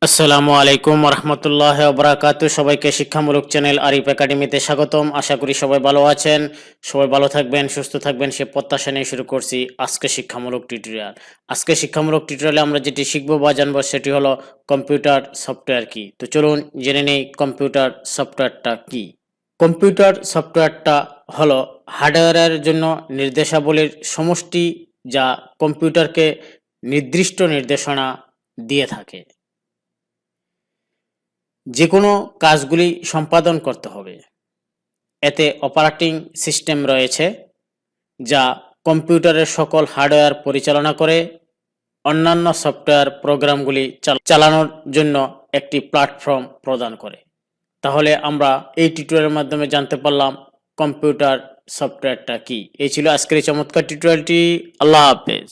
আসসালামু আলাইকুম রহমতুল্লাহ ওবরাকাতু। সবাইকে শিক্ষামূলক চ্যানেল আরিফ একাডেমিতে স্বাগতম। আশা করি সবাই ভালো আছেন, সবাই ভালো থাকবেন, সুস্থ থাকবেন সে প্রত্যাশা নিয়ে শুরু করছি আজকে শিক্ষামূলক টিউটোরিয়াল। আজকে শিক্ষামূলক টিউটোরিয়ালে আমরা যেটি শিখবো বা জানবো সেটি হলো কম্পিউটার সফটওয়্যার কি। তো চলুন জেনে নেই কম্পিউটার সফটওয়্যারটা কি। কম্পিউটার সফটওয়্যারটা হলো হার্ডওয়্যারের জন্য নির্দেশাবলীর সমষ্টি, যা কম্পিউটারকে নির্দিষ্ট নির্দেশনা দিয়ে থাকে। যে কোনো কাজগুলি সম্পাদন করতে হবে। এতে অপারেটিং সিস্টেম রয়েছে, যা কম্পিউটারের সকল হার্ডওয়্যার পরিচালনা করে। অন্যান্য সফটওয়্যার প্রোগ্রামগুলি চালানোর জন্য একটি প্ল্যাটফর্ম প্রদান করে। তাহলে আমরা এই টিউটোরিয়ালের মাধ্যমে জানতে পারলাম কম্পিউটার সফটওয়্যারটা কি। এই ছিল আজকের এই চমৎকার টিউটোরিয়ালটি। আল্লাহ হাফেজ।